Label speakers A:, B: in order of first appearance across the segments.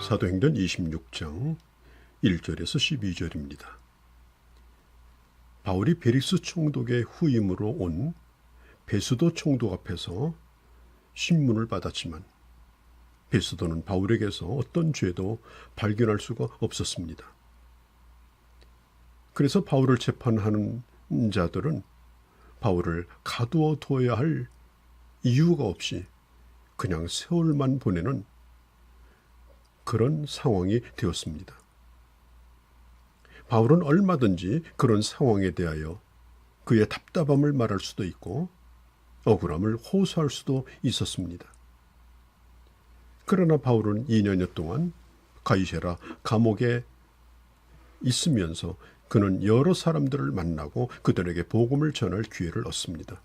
A: 사도행전 26장 1절에서 12절입니다. 바울이 베릭스 총독의 후임으로 온 베스도 총독 앞에서 신문을 받았지만 베스도는 바울에게서 어떤 죄도 발견할 수가 없었습니다. 그래서 바울을 재판하는 자들은 바울을 가두어 둬야 할 이유가 없이 그냥 세월만 보내는 그런 상황이 되었습니다. 바울은 얼마든지 그런 상황에 대하여 그의 답답함을 말할 수도 있고 억울함을 호소할 수도 있었습니다. 그러나 바울은 2년여 동안 가이사랴 감옥에 있으면서 그는 여러 사람들을 만나고 그들에게 복음을 전할 기회를 얻습니다.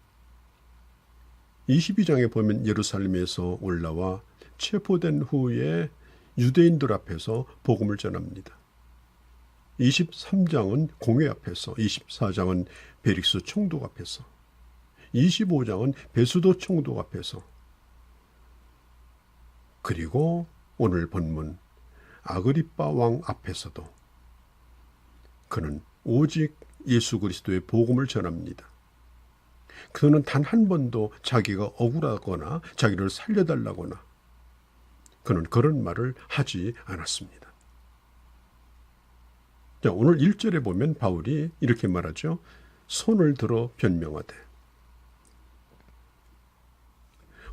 A: 22장에 보면 예루살렘에서 올라와 체포된 후에 유대인들 앞에서 복음을 전합니다. 23장은 공회 앞에서, 24장은 베릭스 총독 앞에서, 25장은 베스도 총독 앞에서, 그리고 오늘 본문 아그리빠 왕 앞에서도 그는 오직 예수 그리스도의 복음을 전합니다. 그는 단 한 번도 자기가 억울하거나 자기를 살려달라거나 그는 그런 말을 하지 않았습니다. 자, 오늘 1절에 보면 바울이 이렇게 말하죠. 손을 들어 변명하되.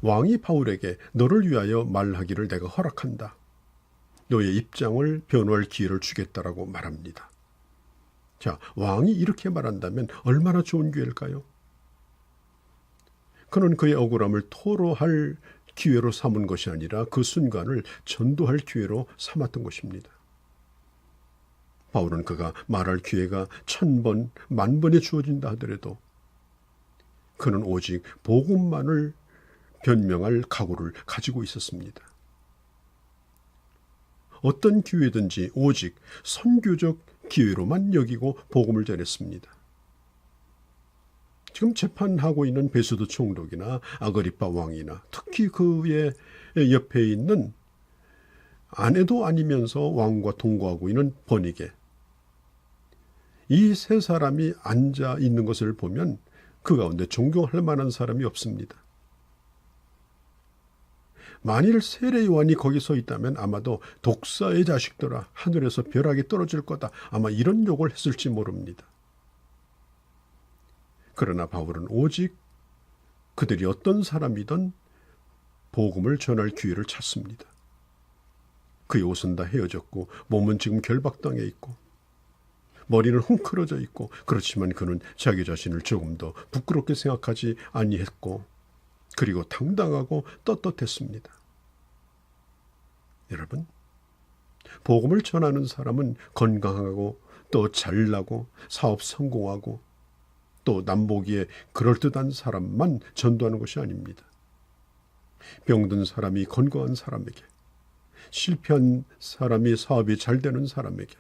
A: 왕이 바울에게 너를 위하여 말하기를 내가 허락한다. 너의 입장을 변호할 기회를 주겠다라고 말합니다. 자, 왕이 이렇게 말한다면 얼마나 좋은 기회일까요? 그는 그의 억울함을 토로할 기회로 삼은 것이 아니라 그 순간을 전도할 기회로 삼았던 것입니다. 바울은 그가 말할 기회가 1000번, 10,000번에 주어진다 하더라도 그는 오직 복음만을 변명할 각오를 가지고 있었습니다. 어떤 기회든지 오직 선교적 기회로만 여기고 복음을 전했습니다. 지금 재판하고 있는 베스도 총독이나 아그리빠 왕이나 특히 그의 옆에 있는 아내도 아니면서 왕과 동거하고 있는 버니게, 이 세 사람이 앉아 있는 것을 보면 그 가운데 존경할 만한 사람이 없습니다. 만일 세례 요한이 거기 서 있다면 아마도 독사의 자식들아 하늘에서 벼락이 떨어질 거다, 아마 이런 욕을 했을지 모릅니다. 그러나 바울은 오직 그들이 어떤 사람이든 복음을 전할 기회를 찾습니다. 그의 옷은 다 헤어졌고 몸은 지금 결박당해 있고 머리는 헝클어져 있고, 그렇지만 그는 자기 자신을 조금 더 부끄럽게 생각하지 아니했고 그리고 당당하고 떳떳했습니다. 여러분, 복음을 전하는 사람은 건강하고 또 잘나고 사업 성공하고 또 남보기에 그럴듯한 사람만 전도하는 것이 아닙니다. 병든 사람이 건강한 사람에게, 실패한 사람이 사업이 잘 되는 사람에게,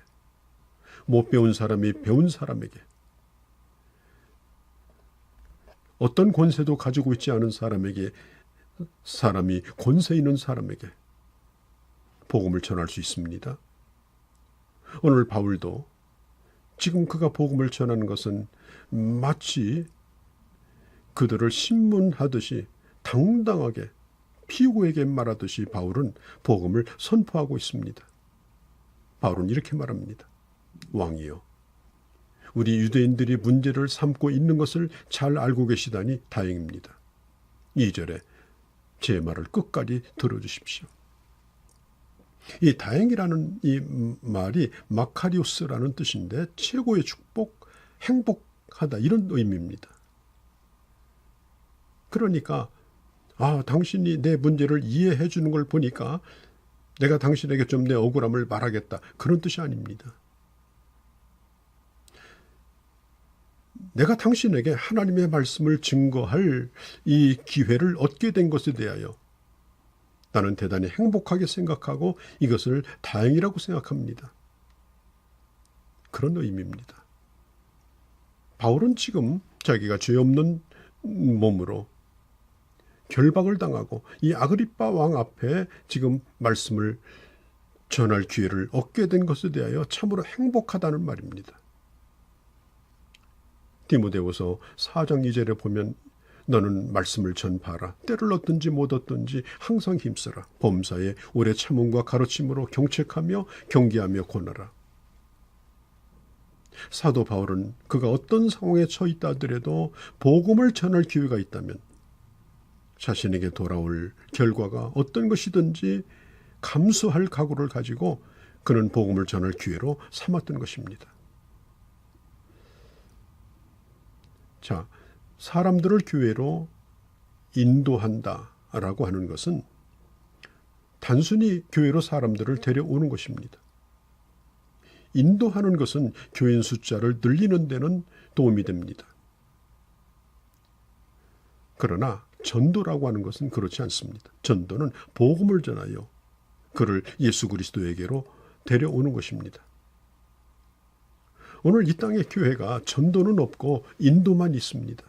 A: 못 배운 사람이 배운 사람에게, 어떤 권세도 가지고 있지 않은 사람에게, 사람이 권세 있는 사람에게 복음을 전할 수 있습니다. 오늘 바울도 지금 그가 복음을 전하는 것은 마치 그들을 신문하듯이 당당하게 피고에게 말하듯이 바울은 복음을 선포하고 있습니다. 바울은 이렇게 말합니다. 왕이여, 우리 유대인들이 문제를 삼고 있는 것을 잘 알고 계시다니 다행입니다. 2절에 제 말을 끝까지 들어주십시오. 이 다행이라는 이 말이 마카리오스라는 뜻인데 최고의 축복, 행복하다, 이런 의미입니다. 그러니까 당신이 내 문제를 이해해 주는 걸 보니까 내가 당신에게 좀 내 억울함을 말하겠다, 그런 뜻이 아닙니다. 내가 당신에게 하나님의 말씀을 증거할 이 기회를 얻게 된 것에 대하여 나는 대단히 행복하게 생각하고 이것을 다행이라고 생각합니다. 그런 의미입니다. 바울은 지금 자기가 죄 없는 몸으로 결박을 당하고 이 아그리빠 왕 앞에 지금 말씀을 전할 기회를 얻게 된 것에 대하여 참으로 행복하다는 말입니다. 디모데후서 4장 2절에 보면 너는 말씀을 전파하라. 때를 얻든지 못 얻든지 항상 힘쓰라. 범사에 오래 참음과 가르침으로 경책하며 경계하며 권하라. 사도 바울은 그가 어떤 상황에 처했다 하더라도 복음을 전할 기회가 있다면 자신에게 돌아올 결과가 어떤 것이든지 감수할 각오를 가지고 그는 복음을 전할 기회로 삼았던 것입니다. 자, 사람들을 교회로 인도한다라고 하는 것은 단순히 교회로 사람들을 데려오는 것입니다. 인도하는 것은 교인 숫자를 늘리는 데는 도움이 됩니다. 그러나 전도라고 하는 것은 그렇지 않습니다. 전도는 복음을 전하여 그를 예수 그리스도에게로 데려오는 것입니다. 오늘 이 땅의 교회가 전도는 없고 인도만 있습니다.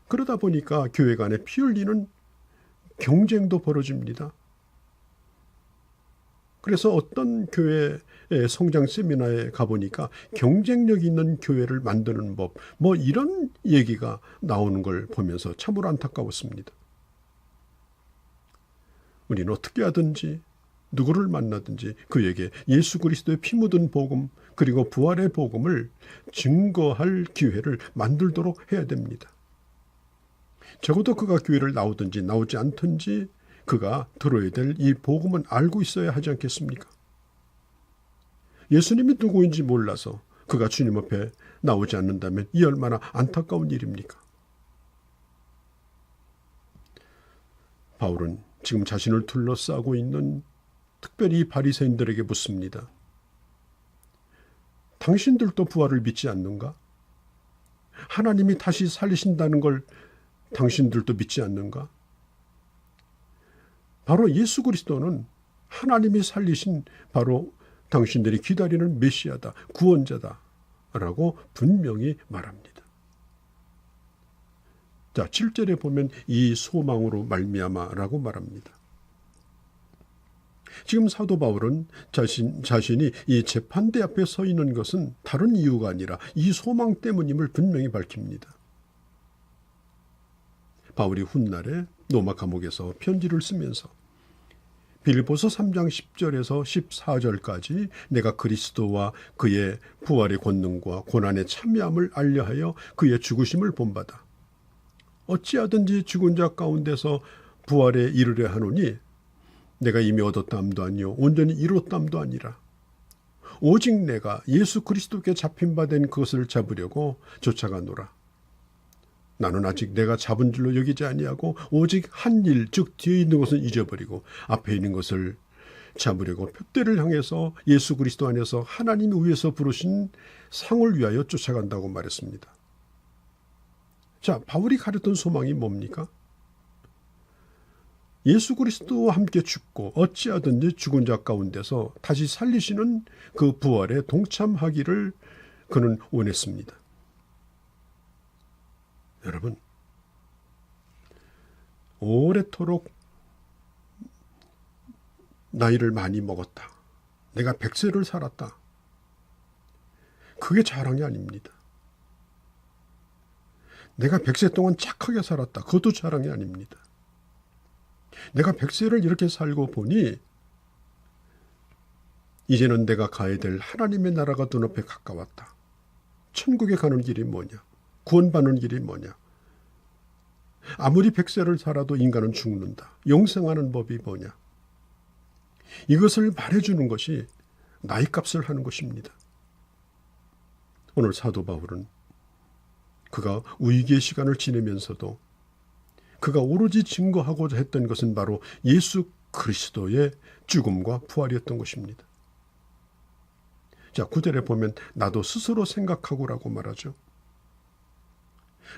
A: 그러다 보니까 교회 간에 피 흘리는 경쟁도 벌어집니다. 그래서 어떤 교회의 성장 세미나에 가보니까 경쟁력 있는 교회를 만드는 법, 이런 얘기가 나오는 걸 보면서 참으로 안타까웠습니다. 우리는 어떻게 하든지 누구를 만나든지 그에게 예수 그리스도의 피 묻은 복음 그리고 부활의 복음을 증거할 기회를 만들도록 해야 됩니다. 적어도 그가 교회를 나오든지 나오지 않든지 그가 들어야 될 이 복음은 알고 있어야 하지 않겠습니까? 예수님이 누구인지 몰라서 그가 주님 앞에 나오지 않는다면 이 얼마나 안타까운 일입니까? 바울은 지금 자신을 둘러싸고 있는 특별히 바리새인들에게 묻습니다. 당신들도 부활을 믿지 않는가? 하나님이 다시 살리신다는 걸 당신들도 믿지 않는가? 바로 예수 그리스도는 하나님이 살리신 바로 당신들이 기다리는 메시아다, 구원자다 라고 분명히 말합니다. 자, 7절에 보면 이 소망으로 말미암아라고 말합니다. 지금 사도 바울은 자신이 이 재판대 앞에 서 있는 것은 다른 이유가 아니라 이 소망 때문임을 분명히 밝힙니다. 바울이 훗날에 로마 감옥에서 편지를 쓰면서 빌립보서 3장 10절에서 14절까지 내가 그리스도와 그의 부활의 권능과 고난의 참여함을 알려하여 그의 죽으심을 본받아 어찌하든지 죽은 자 가운데서 부활에 이르려 하노니 내가 이미 얻었다함도 아니요 온전히 이뤘다함도 아니라 오직 내가 예수 그리스도께 잡힌 바 된 그것을 잡으려고 쫓아가노라. 나는 아직 내가 잡은 줄로 여기지 아니하고 오직 한 일, 즉 뒤에 있는 것은 잊어버리고 앞에 있는 것을 잡으려고 표대를 향해서 예수 그리스도 안에서 하나님이 위에서 부르신 상을 위하여 쫓아간다고 말했습니다. 자, 바울이 가렸던 소망이 뭡니까? 예수 그리스도와 함께 죽고 어찌하든지 죽은 자 가운데서 다시 살리시는 그 부활에 동참하기를 그는 원했습니다. 여러분, 오래도록 나이를 많이 먹었다. 내가 100세를 살았다. 그게 자랑이 아닙니다. 내가 100세 동안 착하게 살았다. 그것도 자랑이 아닙니다. 내가 100세를 이렇게 살고 보니 이제는 내가 가야 될 하나님의 나라가 눈앞에 가까웠다. 천국에 가는 길이 뭐냐? 구원받는 길이 뭐냐? 아무리 100세를 살아도 인간은 죽는다. 영생하는 법이 뭐냐? 이것을 말해주는 것이 나이값을 하는 것입니다. 오늘 사도 바울은 그가 위기의 시간을 지내면서도 그가 오로지 증거하고자 했던 것은 바로 예수 그리스도의 죽음과 부활이었던 것입니다. 자, 9절에 보면 나도 스스로 생각하고라고 말하죠.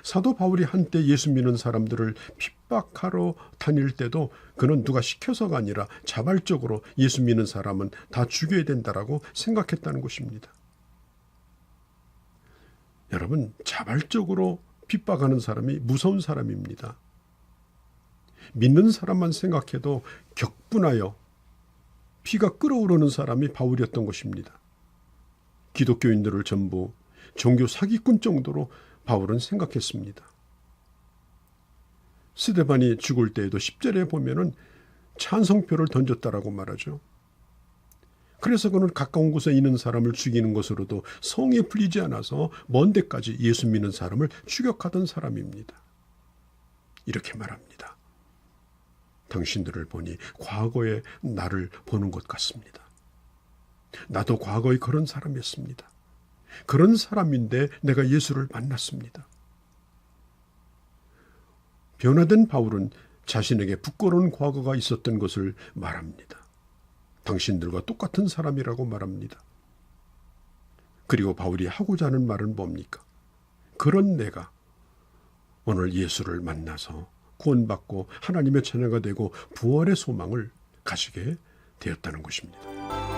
A: 사도 바울이 한때 예수 믿는 사람들을 핍박하러 다닐 때도 그는 누가 시켜서가 아니라 자발적으로 예수 믿는 사람은 다 죽여야 된다라고 생각했다는 것입니다. 여러분, 자발적으로 핍박하는 사람이 무서운 사람입니다. 믿는 사람만 생각해도 격분하여 피가 끓어오르는 사람이 바울이었던 것입니다. 기독교인들을 전부 종교 사기꾼 정도로 바울은 생각했습니다. 스데반이 죽을 때에도 10절에 보면은 찬성표를 던졌다라고 말하죠. 그래서 그는 가까운 곳에 있는 사람을 죽이는 것으로도 성에 풀리지 않아서 먼 데까지 예수 믿는 사람을 추격하던 사람입니다. 이렇게 말합니다. 당신들을 보니 과거의 나를 보는 것 같습니다. 나도 과거에 그런 사람이었습니다. 그런 사람인데 내가 예수를 만났습니다. 변화된 바울은 자신에게 부끄러운 과거가 있었던 것을 말합니다. 당신들과 똑같은 사람이라고 말합니다. 그리고 바울이 하고자 하는 말은 뭡니까? 그런 내가 오늘 예수를 만나서 구원받고 하나님의 자녀가 되고 부활의 소망을 가지게 되었다는 것입니다.